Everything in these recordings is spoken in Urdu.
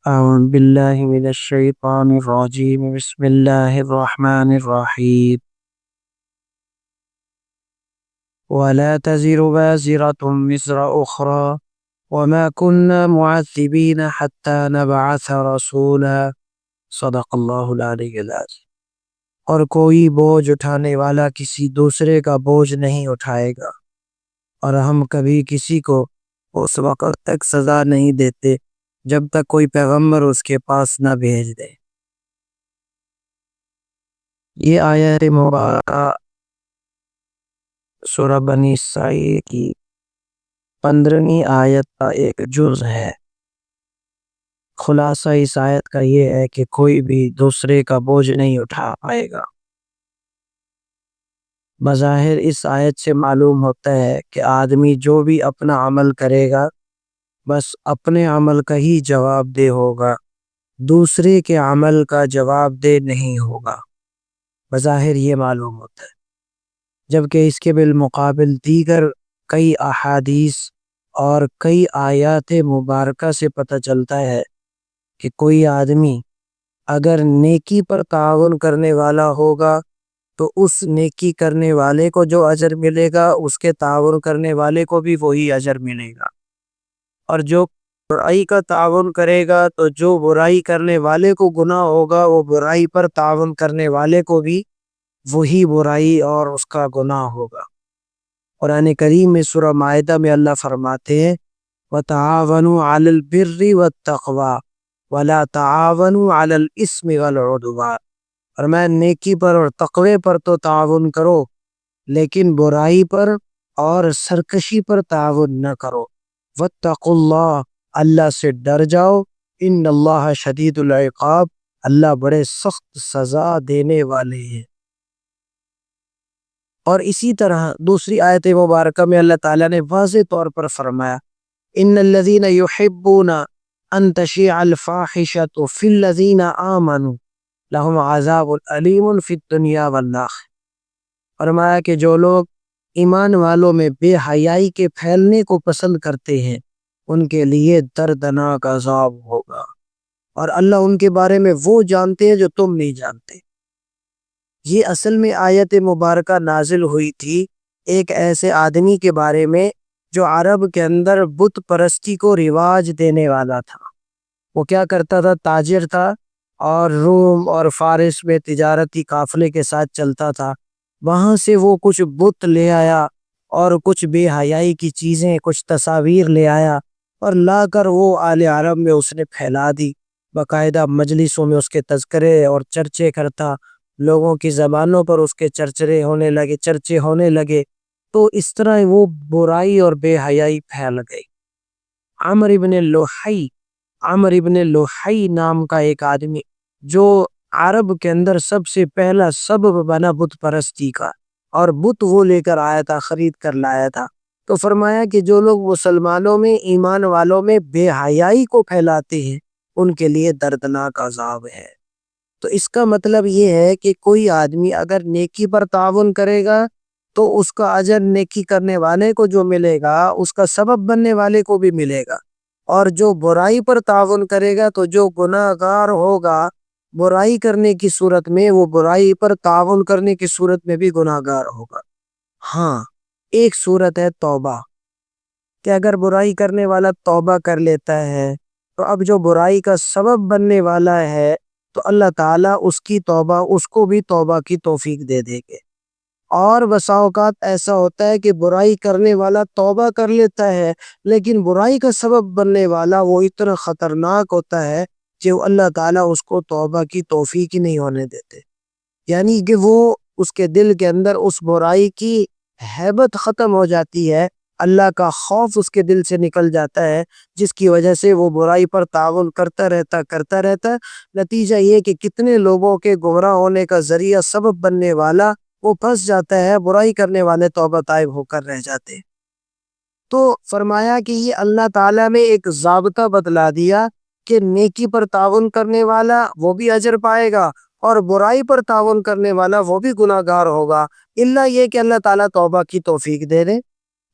أعوذ بالله من الشيطان الرجيم. بسم الله الرحمن الرحيم. ولا تزر وازرة وزر أخرى وما كنا معذبين حتى نبعث رسولا. صدق اللہ العلی العظیم۔ اور کوئی بوجھ اٹھانے والا کسی دوسرے کا بوجھ نہیں اٹھائے گا، اور ہم کبھی کسی کو اس وقت تک سزا نہیں دیتے جب تک کوئی پیغمبر اس کے پاس نہ بھیج دے۔ یہ آیت مبارکہ سورہ بنی اسرائیل کی 15ویں آیت کا ایک جز ہے۔ خلاصہ اس آیت کا یہ ہے کہ کوئی بھی دوسرے کا بوجھ نہیں اٹھا پائے گا۔ بظاہر اس آیت سے معلوم ہوتا ہے کہ آدمی جو بھی اپنا عمل کرے گا بس اپنے عمل کا ہی جواب دہ ہوگا، دوسرے کے عمل کا جواب دہ نہیں ہوگا۔ بظاہر یہ معلوم ہوتا ہے، جبکہ اس کے بالمقابل دیگر کئی احادیث اور کئی آیات مبارکہ سے پتہ چلتا ہے کہ کوئی آدمی اگر نیکی پر تعاون کرنے والا ہوگا تو اس نیکی کرنے والے کو جو اجر ملے گا اس کے تعاون کرنے والے کو بھی وہی اجر ملے گا، اور جو برائی کا تعاون کرے گا تو جو برائی کرنے والے کو گناہ ہوگا وہ برائی پر تعاون کرنے والے کو بھی وہی برائی اور اس کا گناہ ہوگا۔ قرآن کریم میں سورہ مائدہ میں اللہ فرماتے ہیں وَتَعَاوَنُوا عَلَى الْبِرِّ وَالتَّقْوَى وَلَا تَعَاوَنُوا عَلَى الْإِثْمِ وَالْعُدْوَانِ، اور میں نیکی پر اور تقوی پر تو تعاون کرو لیکن برائی پر اور سرکشی پر تعاون نہ کرو۔ وَاتَّقُوا اللَّهَ، اللہ سے ڈر جاؤ، ان اللہ شدید العقاب، اللہ بڑے سخت سزا دینے والے ہیں۔ اور اسی طرح دوسری آیت مبارکہ میں اللہ تعالیٰ نے واضح طور پر فرمایا ان الذین یحبون ان تشیع الفاحشۃ فی الذین آمنوا لہم عذاب علیم فی الدنیا والآخرہ۔ فرمایا کہ جو لوگ ایمان والوں میں بے حیائی کے پھیلنے کو پسند کرتے ہیں ان کے لیے دردناک عذاب ہوگا، اور اللہ ان کے بارے میں وہ جانتے ہیں جو تم نہیں جانتے۔ یہ اصل میں آیت مبارکہ نازل ہوئی تھی ایک ایسے آدمی کے بارے میں جو عرب کے اندر بت پرستی کو رواج دینے والا تھا۔ وہ کیا کرتا تھا؟ تاجر تھا اور روم اور فارس میں تجارتی قافلے کے ساتھ چلتا تھا۔ وہاں سے وہ کچھ بت لے آیا اور کچھ بے حیائی کی چیزیں، کچھ تصاویر لے آیا اور لا کر وہ اہل عرب میں اس نے پھیلا دی۔ باقاعدہ مجلسوں میں اس کے تذکرے اور چرچے کرتا، لوگوں کی زبانوں پر اس کے چرچے ہونے لگے، تو اس طرح وہ برائی اور بے حیائی پھیل گئی۔ عمرو ابن لوحی نام کا ایک آدمی جو عرب کے اندر سب سے پہلا سبب بنا بت پرستی کا، اور بت وہ لے کر آیا تھا، خرید کر لایا تھا، تو فرمایا کہ جو لوگ مسلمانوں میں، ایمان والوں میں بے حیائی کو پھیلاتے ہیں ان کے لیے دردناک عذاب ہے۔ تو اس کا مطلب یہ ہے کہ کوئی آدمی اگر نیکی پر تعاون کرے گا تو اس کا اجر نیکی کرنے والے کو جو ملے گا اس کا سبب بننے والے کو بھی ملے گا، اور جو برائی پر تعاون کرے گا تو جو گناہ گار ہوگا برائی کرنے کی صورت میں وہ برائی پر تعاون کرنے کی صورت میں بھی گناہ گار ہوگا۔ ہاں، ایک صورت ہے توبہ، کہ اگر برائی کرنے والا توبہ کر لیتا ہے تو اب جو برائی کا سبب بننے والا ہے تو اللہ تعالیٰ اس کی توبہ، اس کو بھی توبہ کی توفیق دے دے گے۔ اور بسا اوقات ایسا ہوتا ہے کہ برائی کرنے والا توبہ کر لیتا ہے لیکن برائی کا سبب بننے والا وہ اتنا خطرناک ہوتا ہے کہ اللہ تعالیٰ اس کو توبہ کی توفیق ہی نہیں ہونے دیتے، یعنی کہ وہ اس کے دل کے اندر اس برائی کی ہیبت ختم ہو جاتی ہے، اللہ کا خوف اس کے دل سے نکل جاتا ہے، جس کی وجہ سے وہ برائی پر تعاون کرتا رہتا۔ نتیجہ یہ کہ کتنے لوگوں کے گمراہ ہونے کا ذریعہ سبب بننے والا وہ پھنس جاتا ہے، برائی کرنے والے توبہ طائب ہو کر رہ جاتے۔ تو فرمایا کہ یہ اللہ تعالیٰ نے ایک ضابطہ بتلا دیا کہ نیکی پر تعاون کرنے والا وہ بھی اجر پائے گا اور برائی پر تعاون کرنے والا وہ بھی گناہ گار ہوگا، الا یہ کہ اللہ تعالیٰ توبہ کی توفیق دے دے۔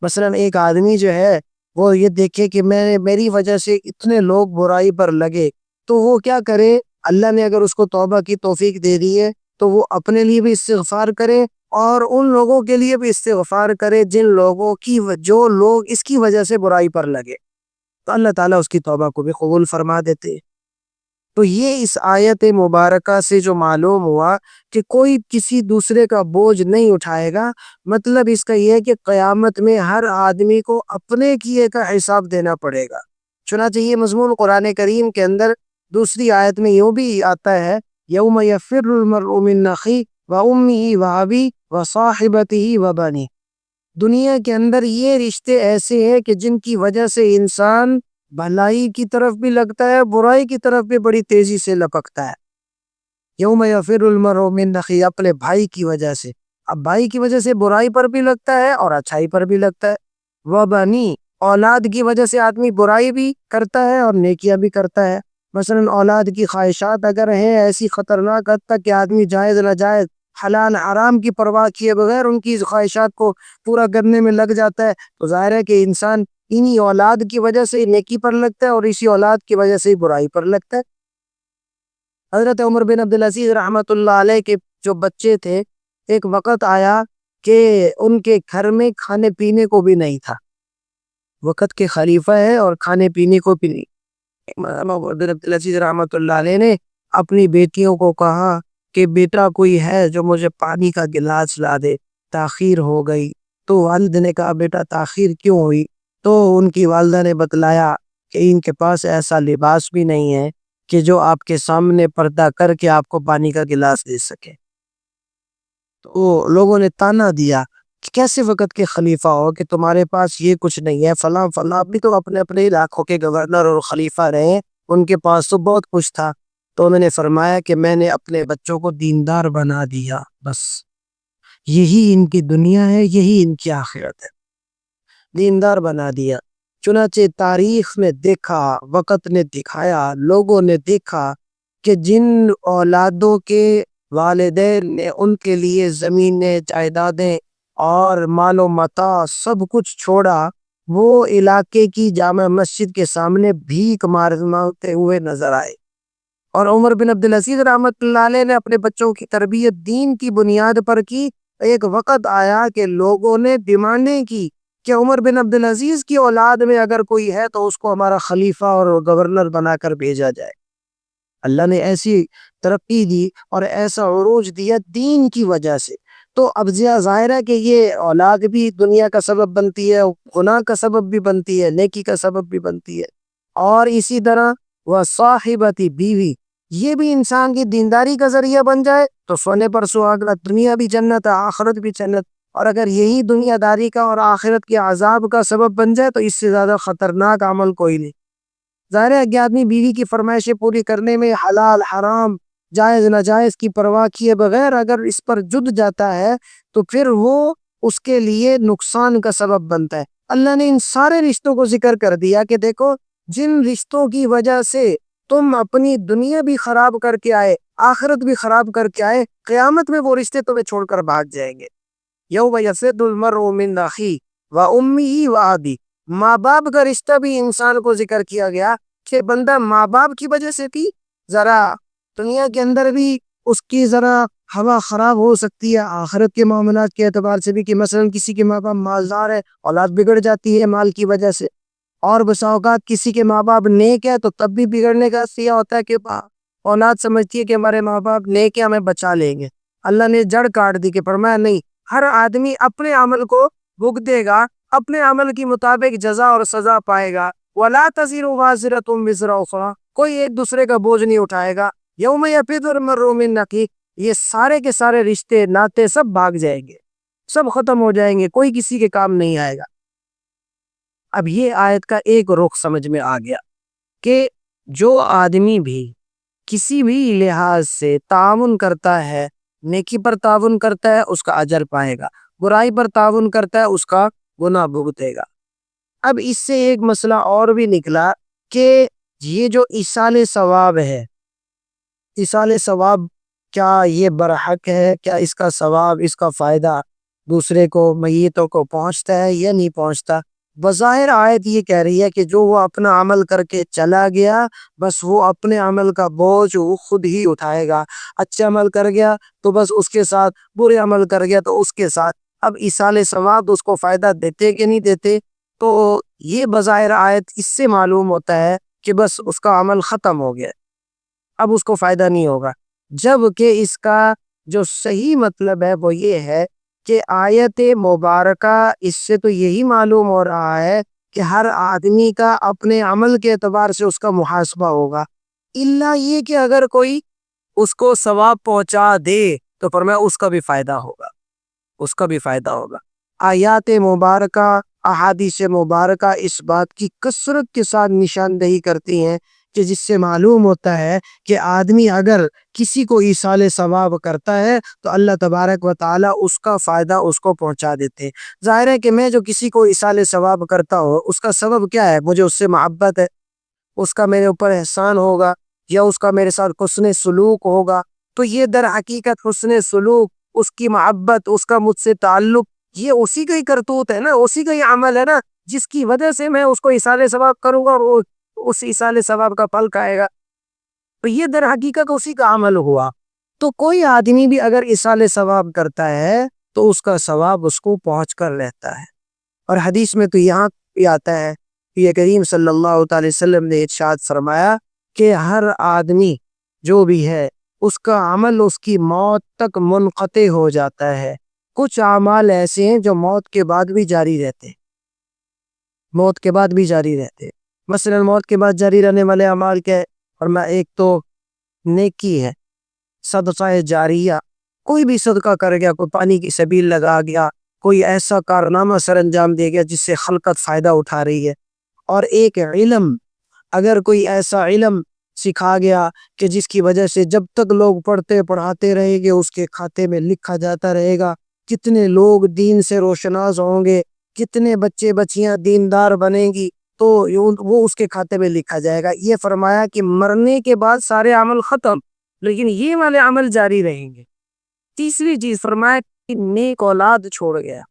مثلا ایک آدمی جو ہے وہ یہ دیکھے کہ میری وجہ سے اتنے لوگ برائی پر لگے تو وہ کیا کرے؟ اللہ نے اگر اس کو توبہ کی توفیق دے دی ہے تو وہ اپنے لیے بھی استغفار کرے اور ان لوگوں کے لیے بھی استغفار کرے جو لوگ اس کی وجہ سے برائی پر لگے، تو اللہ تعالیٰ اس کی توبہ کو بھی قبول فرما دیتے۔ تو یہ اس آیت مبارکہ سے جو معلوم ہوا کہ کوئی کسی دوسرے کا بوجھ نہیں اٹھائے گا، مطلب اس کا یہ ہے کہ قیامت میں ہر آدمی کو اپنے کیے کا حساب دینا پڑے گا۔ چنانچہ یہ مضمون قرآن کریم کے اندر دوسری آیت میں یوں بھی آتا ہے، یوم یفر المرء من اخیہ وامہ وابیہ وصاحبتہ وبنیہ۔ دنیا کے اندر یہ رشتے ایسے ہیں کہ جن کی وجہ سے انسان بھلائی کی طرف بھی لگتا ہے، برائی کی طرف بھی بڑی تیزی سے لپکتا ہے۔ یوم یفر المرء من اخیہ، اپنے بھائی کی وجہ سے، اب بھائی کی وجہ سے برائی پر بھی لگتا ہے اور اچھائی پر بھی لگتا ہے۔ وبنی، اولاد کی وجہ سے آدمی برائی بھی کرتا ہے اور نیکیاں بھی کرتا ہے۔ مثلا اولاد کی خواہشات اگر ہیں ایسی خطرناک حد تک کہ آدمی جائز ناجائز حلال حرام کی پرواہ کیے بغیر ان کی خواہشات کو پورا کرنے میں لگ جاتا ہے، تو ظاہر ہے کہ انسان انہی اولاد کی وجہ سے نیکی پر لگتا ہے اور اسی اولاد کی وجہ سے برائی پر لگتا ہے۔ حضرت عمر بن عبدالعزیز رحمۃ اللہ علیہ کے جو بچے تھے، ایک وقت آیا کہ ان کے گھر میں کھانے پینے کو بھی نہیں تھا، وقت کے خلیفہ ہے اور کھانے پینے کو بھی نہیں۔ عمر بن عبدالعزیز رحمۃ اللہ علیہ نے اپنی بیٹیوں کو کہا کہ بیٹا کوئی ہے جو مجھے پانی کا گلاس لا دے، تاخیر ہو گئی۔ تو والد نے کہا بیٹا تاخیر کیوں ہوئی؟ تو ان کی والدہ نے بتلایا کہ ان کے پاس ایسا لباس بھی نہیں ہے کہ جو آپ کے سامنے پردہ کر کے آپ کو پانی کا گلاس دے سکے۔ تو لوگوں نے تانا دیا کہ کیسے وقت کے خلیفہ ہو کہ تمہارے پاس یہ کچھ نہیں ہے، فلاں فلاں بھی تو اپنے اپنے علاقوں کے گورنر اور خلیفہ رہے، ان کے پاس تو بہت کچھ تھا۔ تو انہوں نے فرمایا کہ میں نے اپنے بچوں کو دیندار بنا دیا، بس یہی ان کی دنیا ہے، یہی ان کی آخرت ہے، دیندار بنا دیا۔ چنانچہ تاریخ میں دیکھا، وقت نے دکھایا، لوگوں نے دیکھا کہ جن اولادوں کے والدین نے ان کے لیے زمینیں، جائیدادیں اور مال و متاع سب کچھ چھوڑا، وہ علاقے کی جامع مسجد کے سامنے بھیک مانگتے ہوئے نظر آئے۔ اور عمر بن عبدالعزیز رحمۃ اللہ علیہ نے اپنے بچوں کی تربیت دین کی بنیاد پر کی۔ ایک وقت آیا کہ لوگوں نے ڈیمانڈیں کی کہ عمر بن عبدالعزیز کی اولاد میں اگر کوئی ہے تو اس کو ہمارا خلیفہ اور گورنر بنا کر بھیجا جائے۔ اللہ نے ایسی ترقی دی اور ایسا عروج دیا دین کی وجہ سے۔ تو اب ظاہر ہے کہ یہ اولاد بھی دنیا کا سبب بنتی ہے، گناہ کا سبب بھی بنتی ہے، نیکی کا سبب بھی بنتی ہے۔ اور اسی طرح وہ صاحبتی، بیوی، یہ بھی انسان کی دینداری کا ذریعہ بن جائے تو سونے پر سہاگا، دنیا بھی جنت ہے، آخرت بھی جنت۔ اور اگر یہی دنیا داری کا اور آخرت کے عذاب کا سبب بن جائے تو اس سے زیادہ خطرناک عمل کوئی نہیں۔ ظاہر ہے کہ آدمی بیوی کی فرمائشیں پوری کرنے میں حلال حرام جائز ناجائز کی پرواہ کیے بغیر اگر اس پر جد جاتا ہے تو پھر وہ اس کے لیے نقصان کا سبب بنتا ہے۔ اللہ نے ان سارے رشتوں کو ذکر کر دیا کہ دیکھو جن رشتوں کی وجہ سے تم اپنی دنیا بھی خراب کر کے آئے، آخرت بھی خراب کر کے آئے، قیامت میں وہ رشتے تمہیں چھوڑ کر بھاگ جائیں گے۔ یوم یفر المرء من اخیہ وامہ وابیہ، ماں باپ کا رشتہ بھی انسان کو ذکر کیا گیا کہ بندہ ماں باپ کی وجہ سے بھی ذرا دنیا کے اندر بھی اس کی ذرا ہوا خراب ہو سکتی ہے، آخرت کے معاملات کے اعتبار سے بھی کہ مثلا کسی کے ماں باپ مالدار ہے، اولاد بگڑ جاتی ہے مال کی وجہ سے، اور بسا اوقات کسی کے ماں باپ نیک ہے تو تب بھی بگڑنے کا سیاح ہوتا ہے کہ اولاد سمجھتی ہے کہ ہمارے ماں باپ نیک ہے، ہمیں بچا لیں گے۔ اللہ نے جڑ کاٹ دی کہ فرمایا نہیں، ہر آدمی اپنے عمل کو بھگتے گا، اپنے عمل کی مطابق جزا اور سزا پائے گا۔ وَلَا تَزِرُ وَازِرَةٌ وِزْرَ أُخْرَىٰ، کوئی ایک دوسرے کا بوجھ نہیں اٹھائے گا۔ یوم یفر المرء من اخیہ، یہ سارے کے سارے رشتے ناطے سب بھاگ جائیں گے، سب ختم ہو جائیں گے، کوئی کسی کے کام نہیں آئے گا۔ اب یہ آیت کا ایک رخ سمجھ میں آ گیا کہ جو آدمی بھی کسی بھی لحاظ سے تعاون کرتا ہے، نیکی پر تعاون کرتا ہے اس کا اجر پائے گا، برائی پر تعاون کرتا ہے اس کا گناہ بھگتے گا۔ اب اس سے ایک مسئلہ اور بھی نکلا کہ یہ جو ایصال ثواب ہے، ایصال ثواب کیا یہ برحق ہے؟ کیا اس کا ثواب، اس کا فائدہ دوسرے کو، میتوں کو پہنچتا ہے یا نہیں پہنچتا؟ بظاہر آیت یہ کہہ رہی ہے کہ جو وہ اپنا عمل کر کے چلا گیا بس وہ اپنے عمل کا بوجھ وہ خود ہی اٹھائے گا، اچھا عمل کر گیا تو بس اس کے ساتھ، برے عمل کر گیا تو اس کے ساتھ۔ اب ایصال ثواب اس کو فائدہ دیتے کہ نہیں دیتے؟ تو یہ بظاہر آیت اس سے معلوم ہوتا ہے کہ بس اس کا عمل ختم ہو گیا، اب اس کو فائدہ نہیں ہوگا، جبکہ اس کا جو صحیح مطلب ہے وہ یہ ہے کہ آیت مبارکہ اس سے تو یہی معلوم ہو رہا ہے کہ ہر آدمی کا اپنے عمل کے اعتبار سے اس کا محاسبہ ہوگا، الا یہ کہ اگر کوئی اس کو ثواب پہنچا دے تو فرمایا اس کا بھی فائدہ ہوگا، اس کا بھی فائدہ ہوگا۔ آیات مبارکہ، احادیث مبارکہ اس بات کی کثرت کے ساتھ نشاندہی کرتی ہیں کہ جس سے معلوم ہوتا ہے کہ آدمی اگر کسی کو ایصال ثواب کرتا ہے تو اللہ تبارک و تعالی اس کا فائدہ اس کو پہنچا دیتے ہیں۔ ظاہر ہے کہ میں جو کسی کو ایصال ثواب کرتا ہوں اس کا سبب کیا ہے؟ مجھے اس سے محبت ہے، اس کا میرے اوپر احسان ہوگا یا اس کا میرے ساتھ حسن سلوک ہوگا، تو یہ در حقیقت حسن سلوک، اس کی محبت، اس کا مجھ سے تعلق، یہ اسی کا ہی کرتوت ہے نا، اسی کا ہی عمل ہے نا، جس کی وجہ سے میں اس کو ایصال ثواب کروں گا اور وہ اس ایصال ثواب کا پھل کھائے گا، تو یہ در حقیقت اسی کا عمل ہوا۔ تو کوئی آدمی بھی اگر ایصال ثواب کرتا ہے تو اس کا ثواب اس کو پہنچ کر رہتا ہے۔ اور حدیث میں تو یہاں بھی آتا ہے کہ یہ کریم صلی اللہ تعالی وسلم نے ارشاد فرمایا کہ ہر آدمی جو بھی ہے اس کا عمل اس کی موت تک منقطع ہو جاتا ہے، کچھ اعمال ایسے ہیں جو موت کے بعد بھی جاری رہتے ہیں، موت کے بعد بھی جاری رہتے ہیں۔ مثلا موت کے بعد جاری رہنے والے اعمال کیا ہے؟ اور میں ایک تو نیکی ہے، صدقہ جاریہ، کوئی بھی صدقہ کر گیا، کوئی پانی کی سبیل لگا گیا، کوئی ایسا کارنامہ سر انجام دے گیا جس سے خلقت فائدہ اٹھا رہی ہے۔ اور ایک علم، اگر کوئی ایسا علم سکھا گیا کہ جس کی وجہ سے جب تک لوگ پڑھتے پڑھاتے رہیں گے اس کے کھاتے میں لکھا جاتا رہے گا، کتنے لوگ دین سے روشناس ہوں گے، کتنے بچے بچیاں دیندار بنیں گی، تو وہ اس کے کھاتے میں لکھا جائے گا۔ یہ فرمایا کہ مرنے کے بعد سارے عمل ختم لیکن یہ والے عمل جاری رہیں گے۔ تیسری چیز فرمایا کہ نیک اولاد چھوڑ گیا۔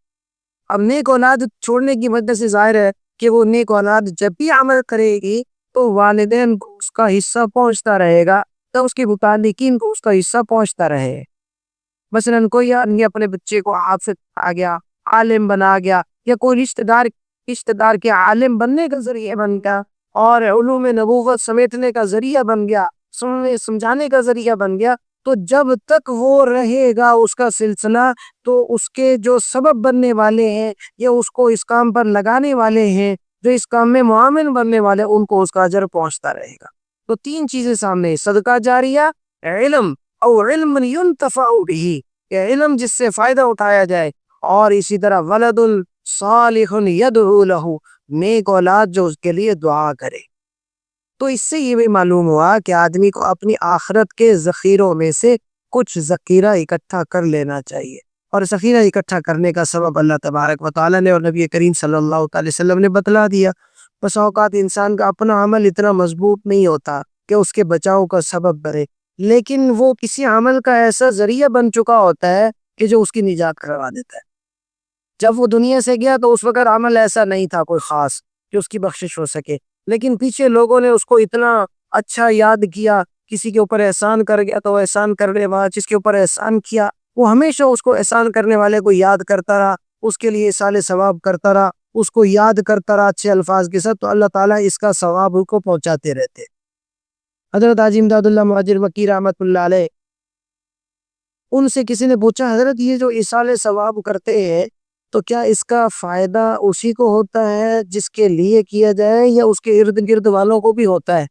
اب نیک اولاد چھوڑنے کی وجہ سے ظاہر ہے کہ وہ نیک اولاد جب بھی عمل کرے گی تو والدین کو اس کا حصہ پہنچتا رہے گا، تو اس کے متعلقین کو اس کا حصہ پہنچتا رہے۔ مثلا کوئی آدمی اپنے بچے کو حافظ آ گیا، عالم بنا گیا، یا کوئی رشتہ دار کے عالم بننے کا ذریعہ بن گیا اور علوم نبوت سمیٹنے کا ذریعہ بن گیا، سمجھانے کا ذریعہ بن گیا، تو جب تک وہ رہے گا اس کا سلسلہ تو اس کے جو سبب بننے والے ہیں یا اس کو اس کام پر لگانے والے ہیں، جو اس کام میں معاون بننے والے، ان کو اس کا اجر پہنچتا رہے گا۔ تو تین چیزیں سامنے، صدقہ جاریہ، علم، اور علم ينتفع به، کہ علم جس سے فائدہ اٹھایا جائے، اور اسی طرح ولد صالح يدعو له، نیک اولاد جو اس کے لیے دعا کرے۔ تو اس سے یہ بھی معلوم ہوا کہ آدمی کو اپنی آخرت کے ذخیروں میں سے کچھ ذخیرہ اکٹھا کر لینا چاہیے، اور ذخیرہ اکٹھا کرنے کا سبب اللہ تبارک و تعالی نے اور نبی کریم صلی اللہ تعالی وسلم نے بتلا دیا۔ بس اوقات انسان کا اپنا عمل اتنا مضبوط نہیں ہوتا کہ اس کے بچاؤ کا سبب بنے، لیکن وہ کسی عمل کا ایسا ذریعہ بن چکا ہوتا ہے کہ جو اس کی نجات کروا دیتا ہے۔ جب وہ دنیا سے گیا تو اس وقت عمل ایسا نہیں تھا کوئی خاص کہ اس کی بخشش ہو سکے، لیکن پیچھے لوگوں نے اس کو اتنا اچھا یاد کیا، کسی کے اوپر احسان کر گیا تو وہ احسان کرنے والا، جس کے اوپر احسان کیا وہ ہمیشہ اس کو احسان کرنے والے کو یاد کرتا رہا، اس کے لیے ایصال ثواب کرتا رہا، اس کو یاد کرتا رہا اچھے الفاظ کے ساتھ، تو اللہ تعالیٰ اس کا ثواب ان کو پہنچاتے رہتے۔ حضرت حاجی امداد اللہ مہاجر مکی رحمۃ اللہ علیہ، ان سے کسی نے پوچھا حضرت یہ جو ایصال ثواب کرتے ہیں تو کیا اس کا فائدہ اسی کو ہوتا ہے جس کے لیے کیا جائے یا اس کے ارد گرد والوں کو بھی ہوتا ہے؟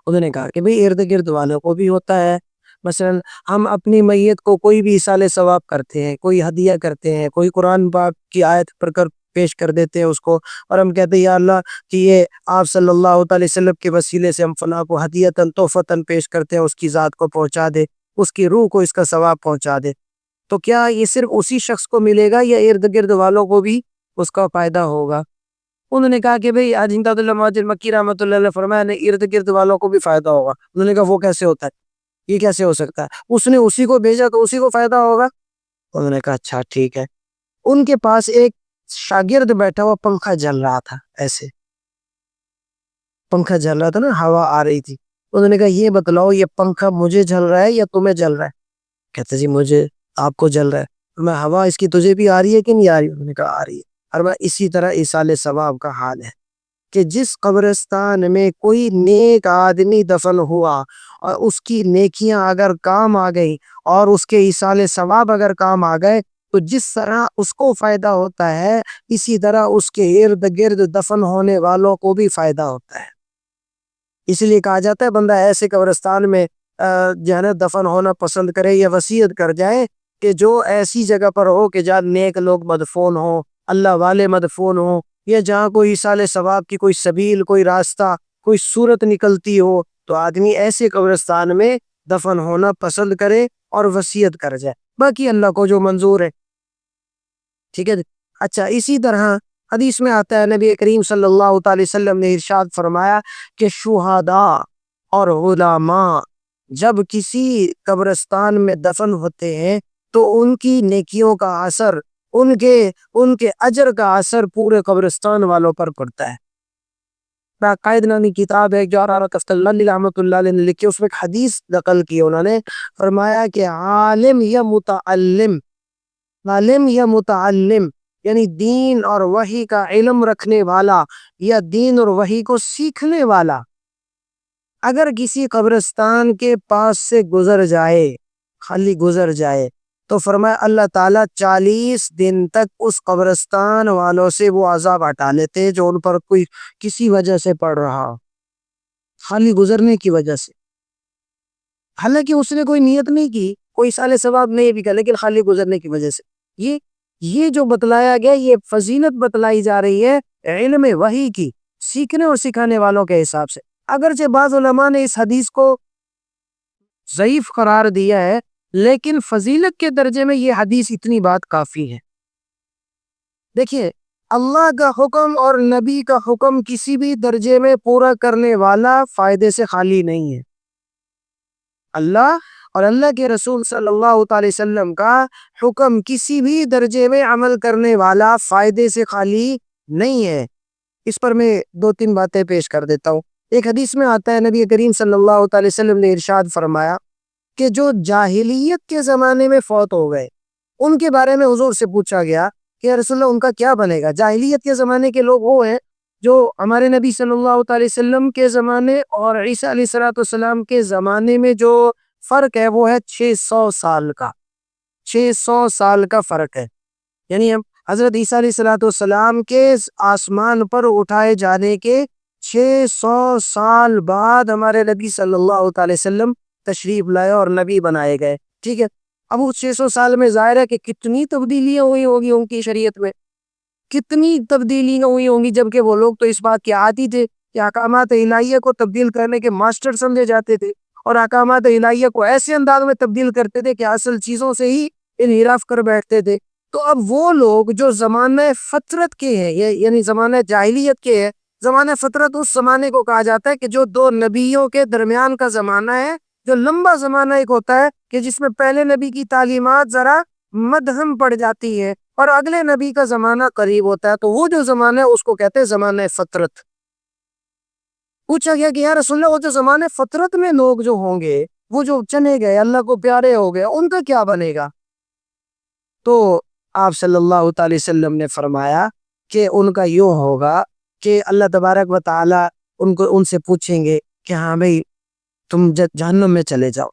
انہوں نے کہا کہ بھئی ارد گرد والوں کو بھی ہوتا ہے۔ مثلا ہم اپنی میت کو کوئی بھی ایصال ثواب کرتے ہیں، کوئی ہدیہ کرتے ہیں، کوئی قرآن پاک کی آیت پڑھ کر پیش کر دیتے ہیں اس کو، اور ہم کہتے ہیں یا اللہ کہ یہ آپ صلی اللہ تعالی وسلم کے وسیلے سے ہم فلاں کو ہدیتاً تحفتاً پیش کرتے ہیں، اس کی ذات کو پہنچا دے، اس کی روح کو اس کا ثواب پہنچا دے۔ تو کیا یہ صرف اسی شخص کو ملے گا یا ارد گرد والوں کو بھی اس کا فائدہ ہوگا؟ انہوں نے کہا کہ بھئی حاجی امداد اللہ مہاجر مکی رحمۃ اللہ علیہ فرمایا نے ارد گرد والوں کو بھی فائدہ ہوگا۔ انہوں نے کہا وہ کیسے ہوتا ہے، یہ کیسے ہو سکتا ہے؟ اس نے اسی کو بھیجا تو اسی کو فائدہ ہوگا۔ انہوں نے کہا اچھا ٹھیک ہے۔ ان کے پاس ایک شاگرد بیٹھا ہوا، پنکھا جل رہا تھا، ایسے پنکھا جل رہا تھا نا، ہوا آ رہی تھی. انہوں نے کہا یہ بتلاؤ یہ پنکھا مجھے جل رہا ہے یا تمہیں جل رہا ہے؟ کہتے جی مجھے، آپ کو جل رہا ہے. میں ہوا اس کی تجھے بھی آ رہی ہے کہ نہیں آ رہی؟ انہوں نے کہا آ رہی ہے. اور میں اسی طرح ایصال ثواب کا حال ہے کہ جس قبرستان میں کوئی نیک آدمی دفن ہوا اور اس کی نیکیاں اگر کام آ گئی اور اس کے ایصال ثواب اگر کام آ گئے، تو جس طرح اس کو فائدہ ہوتا ہے اسی طرح اس کے ارد گرد دفن ہونے والوں کو بھی فائدہ ہوتا ہے. اس لیے کہا جاتا ہے بندہ ایسے قبرستان میں جو ہے نا دفن ہونا پسند کرے یا وصیت کر جائے کہ جو ایسی جگہ پر ہو کہ جہاں نیک لوگ مدفون ہوں، اللہ والے مدفون ہوں، یا جہاں کوئی ایصال ثواب کی کوئی سبیل، کوئی راستہ، کوئی صورت نکلتی ہو، تو آدمی ایسے قبرستان میں دفن ہونا پسند کرے اور وصیت کر جائے. باقی اللہ کو جو منظور ہے. ٹھیک ہے. اچھا، اسی طرح حدیث میں آتا ہے، نبی کریم صلی اللہ تعالی وسلم نے ارشاد فرمایا کہ شہداء اور علماء جب کسی قبرستان میں دفن ہوتے ہیں تو ان کی نیکیوں کا اثر، ان کے اجر کا اثر پورے قبرستان والوں پر پڑتا ہے. باقاعدہ نامی کتاب ہے جو اللہ رحمۃ اللہ علیہ نے لکھی، اس میں ایک حدیث نقل کی. انہوں نے فرمایا کہ عالم یا متعلم یعنی دین اور وحی کا علم رکھنے والا یا دین اور وحی کو سیکھنے والا اگر کسی قبرستان کے پاس سے گزر جائے، خالی گزر جائے، تو فرمایا اللہ تعالیٰ 40 دن تک اس قبرستان والوں سے وہ عذاب ہٹا لیتے جو ان پر کوئی کسی وجہ سے پڑ رہا، خالی گزرنے کی وجہ سے. حالانکہ اس نے کوئی نیت نہیں کی، کوئی سال ثواب نہیں بھی کیا، لیکن خالی گزرنے کی وجہ سے. یہ جو بتلایا گیا، یہ فضیلت بتلائی جا رہی ہے علم وحی کی، سیکھنے اور سکھانے والوں کے حساب سے. اگرچہ بعض علماء نے اس حدیث کو ضعیف قرار دیا ہے، لیکن فضیلت کے درجے میں یہ حدیث اتنی بات کافی ہے. دیکھیے، اللہ کا حکم اور نبی کا حکم کسی بھی درجے میں پورا کرنے والا فائدے سے خالی نہیں ہے. اللہ اور اللہ کے رسول صلی اللہ تعالی وسلم کا حکم کسی بھی درجے میں عمل کرنے والا فائدے سے خالی نہیں ہے. اس پر میں 2-3 باتیں پیش کر دیتا ہوں. ایک حدیث میں آتا ہے، نبی کریم صلی اللہ تعالی وسلم نے ارشاد فرمایا کہ جو جاہلیت کے زمانے میں فوت ہو گئے ان کے بارے میں حضور سے پوچھا گیا کہ یا رسول اللہ ان کا کیا بنے گا. جاہلیت کے زمانے کے لوگ وہ ہیں جو ہمارے نبی صلی اللہ تعالی وسلم کے زمانے اور عیسیٰ علیہ السلام کے زمانے میں جو فرق ہے وہ ہے 600 سال کا. 600 سال کا فرق ہے. یعنی ہم حضرت عیسیٰ علیہ السلام کے آسمان پر اٹھائے جانے کے 600 سال بعد ہمارے نبی صلی اللہ تعالی وسلم تشریف لائے اور نبی بنائے گئے. ٹھیک ہے. اب وہ 600 سال میں ظاہر ہے کہ کتنی تبدیلیاں ہوئی ہوگی ان کی شریعت میں، کتنی تبدیلیاں ہوئی ہوں گی، جبکہ وہ لوگ تو اس بات کے عادی تھے کہ احکامات الہیہ کو تبدیل کرنے کے ماسٹر سمجھے جاتے تھے اور احکامات الہیہ کو ایسے انداز میں تبدیل کرتے تھے کہ اصل چیزوں سے ہی انحراف کر بیٹھتے تھے. تو اب وہ لوگ جو زمانہ فطرت کے ہیں، یعنی زمانہ جاہلیت کے ہیں، زمانہ فطرت اس زمانے کو کہا جاتا ہے کہ جو 2 نبیوں کے درمیان کا زمانہ ہے، جو لمبا زمانہ ایک ہوتا ہے کہ جس میں پہلے نبی کی تعلیمات ذرا مدھم پڑ جاتی ہے اور اگلے نبی کا زمانہ قریب ہوتا ہے، تو وہ جو زمانہ ہے اس کو کہتے ہیں زمانہ فطرت. پوچھا گیا کہ یا رسول اللہ وہ جو زمانے فطرت میں لوگ جو ہوں گے، وہ جو چنے گئے، اللہ کو پیارے ہو گئے، ان کا کیا بنے گا؟ تو آپ صلی اللہ تعالی وسلم نے فرمایا کہ ان کا یوں ہوگا کہ اللہ تبارک و تعالی ان سے پوچھیں گے کہ ہاں بھئی تم جہنم میں چلے جاؤ.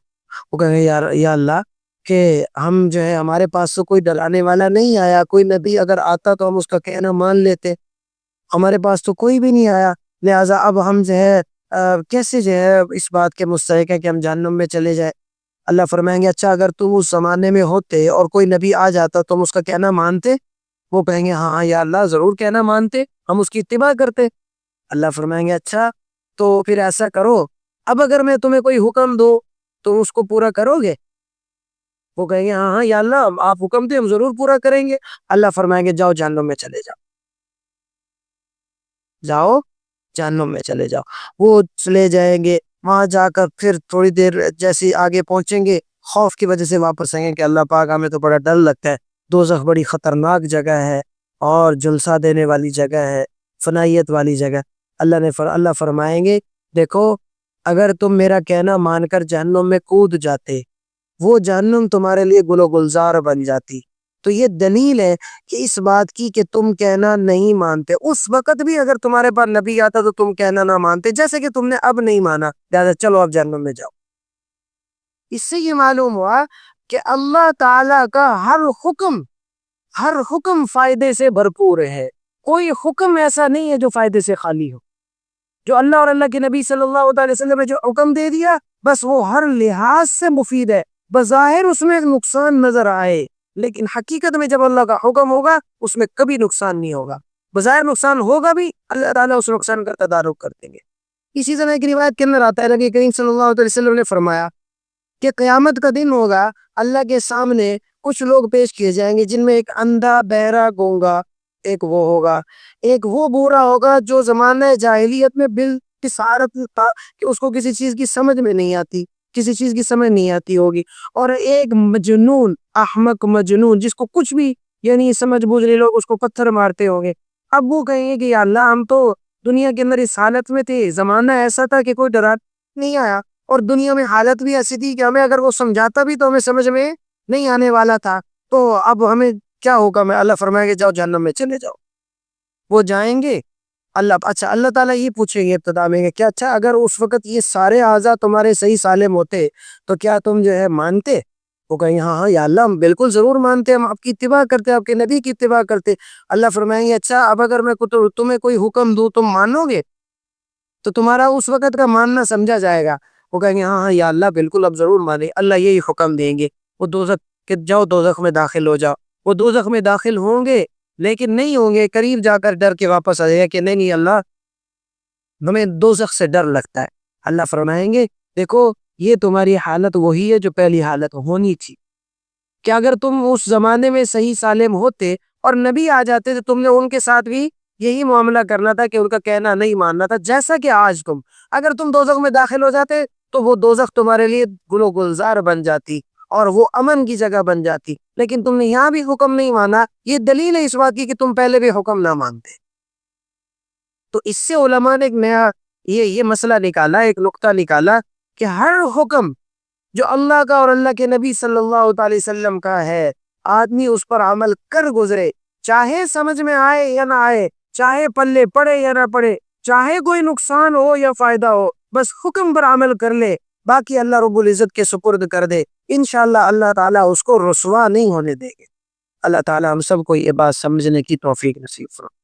وہ کہیں گے یا اللہ کہ ہم جو ہے ہمارے پاس تو کوئی ڈرانے والا نہیں آیا، کوئی نبی اگر آتا تو ہم اس کا کہنا مان لیتے، ہمارے پاس تو کوئی بھی نہیں آیا، لہٰذا اب ہم جو ہے کیسے جو ہے اس بات کے مستحق ہے کہ ہم جہنم میں چلے جائیں. اللہ فرمائیں گے اچھا اگر تم اس زمانے میں ہوتے اور کوئی نبی آ جاتا تم اس کا کہنا مانتے؟ وہ کہیں گے ہاں یا اللہ ضرور کہنا مانتے، ہم اس کی اتباع کرتے. اللہ فرمائیں گے اچھا تو پھر ایسا کرو، اب اگر میں تمہیں کوئی حکم دوں تو اس کو پورا کرو گے؟ وہ کہیں گے ہاں یا اللہ آپ حکم دیں ہم ضرور پورا کریں گے. اللہ فرمائیں گے جاؤ جہنم میں چلے جاؤ، جاؤ جہنم میں چلے جاؤ. وہ چلے جائیں گے، وہاں جا کر پھر تھوڑی دیر جیسی آگے پہنچیں گے خوف کی وجہ سے واپس آئیں گے کہ اللہ پاک ہمیں تو بڑا ڈر لگتا ہے، دوزخ بڑی خطرناک جگہ ہے، اور جلسہ دینے والی جگہ ہے، فنائیت والی جگہ۔ اللہ فرمائیں گے دیکھو اگر تم میرا کہنا مان کر جہنم میں کود جاتے، وہ جہنم تمہارے لیے گل و گلزار بن جاتی۔ تو یہ دلیل ہے کہ اس بات کی کہ تم کہنا نہیں مانتے، اس وقت بھی اگر تمہارے پاس نبی آتا تو تم کہنا نہ مانتے، جیسے کہ تم نے اب نہیں مانا، لہذا چلو اب جہنم میں جاؤ۔ اس سے یہ معلوم ہوا کہ اللہ تعالی کا ہر حکم فائدے سے بھرپور ہے، کوئی حکم ایسا نہیں ہے جو فائدے سے خالی ہو۔ جو اللہ اور اللہ کے نبی صلی اللہ علیہ وسلم نے جو حکم دے دیا بس وہ ہر لحاظ سے مفید ہے، بظاہر اس میں نقصان نظر آئے لیکن حقیقت میں جب اللہ کا حکم ہوگا اس میں کبھی نقصان نہیں ہوگا، بظاہر نقصان ہوگا بھی، اللہ تعالیٰ اس نقصان کا تدارک کر دیں گے۔ اسی طرح ایک روایت کے اندر آتا ہے نبی کریم صلی اللہ علیہ وسلم نے فرمایا کہ قیامت کا دن ہوگا، اللہ کے سامنے کچھ لوگ پیش کیے جائیں گے جن میں ایک اندھا، بہرا، گونگا، ایک وہ ہوگا، ایک وہ بورا ہوگا جو زمانہ جاہلیت میں بالکسارت تھا کہ اس کو کسی چیز کی سمجھ میں نہیں آتی، کسی چیز کی سمجھ نہیں آتی ہوگی، اور ایک مجنون، احمق مجنون جس کو کچھ بھی یعنی سمجھ بوجھ نہیں، لوگ اس کو پتھر مارتے ہوں گے۔ اب وہ کہیں گے کہ یا اللہ ہم تو دنیا کے اندر اس حالت میں تھے، زمانہ ایسا تھا کہ کوئی ڈرا نہیں آیا، اور دنیا میں حالت بھی ایسی تھی کہ ہمیں اگر وہ سمجھاتا بھی تو ہمیں سمجھ میں نہیں آنے والا تھا، تو اب ہمیں کیا ہوگا؟ میں اللہ فرمائے گے جاؤ جہنم میں چلے جاؤ۔ وہ جائیں گے، اللہ تعالیٰ یہ پوچھیں گے ابتدا میں کہ اچھا اگر اس وقت یہ سارے اعضاء تمہارے صحیح سالم ہوتے تو کیا تم جو ہے مانتے؟ وہ کہیں ہاں ہاں یا اللہ ہم بالکل ضرور مانتے، ہم آپ کی اتباع کرتے، آپ کے نبی کی اتباع کرتے۔ اللہ فرمائیں گے اچھا اب اگر میں تمہیں کوئی حکم دوں تم مانو گے؟ تو تمہارا اس وقت کا ماننا سمجھا جائے گا۔ وہ کہیں گے ہاں ہاں یا اللہ بالکل اب ضرور مانیں۔ اللہ یہی حکم دیں گے، وہ دوزخ کہ جاؤ دوزخ میں داخل ہو جاؤ۔ وہ دوزخ میں داخل ہوں گے لیکن نہیں ہوں گے، قریب جا کر ڈر کے واپس آ جائے گا کہ نہیں نہیں اللہ ہمیں دوزخ سے ڈر لگتا ہے۔ اللہ فرمائیں گے دیکھو یہ تمہاری حالت وہی ہے جو پہلی حالت ہونی تھی، کہ اگر تم اس زمانے میں صحیح سالم ہوتے اور نبی آ جاتے تو تم نے ان کے ساتھ بھی یہی معاملہ کرنا تھا کہ ان کا کہنا نہیں ماننا تھا، جیسا کہ آج اگر تم دوزخ میں داخل ہو جاتے تو وہ دوزخ تمہارے لیے گل و گلزار بن جاتی اور وہ امن کی جگہ بن جاتی، لیکن تم نے یہاں بھی حکم نہیں مانا۔ یہ دلیل ہے اس بات کی کہ تم پہلے بھی حکم نہ مانتے۔ تو اس سے علماء نے ایک نیا یہ مسئلہ نکالا، ایک نقطہ نکالا کہ ہر حکم جو اللہ کا اور اللہ کے نبی صلی اللہ علیہ وسلم کا ہے، آدمی اس پر عمل کر گزرے، چاہے سمجھ میں آئے یا نہ آئے، چاہے پلے پڑے یا نہ پڑے، چاہے کوئی نقصان ہو یا فائدہ ہو، بس حکم پر عمل کر لے، باقی اللہ رب العزت کے سپرد کر دے، انشاءاللہ اللہ تعالیٰ اس کو رسوا نہیں ہونے دے گے۔ اللہ تعالیٰ ہم سب کو یہ بات سمجھنے کی توفیق نصیب فرمائے۔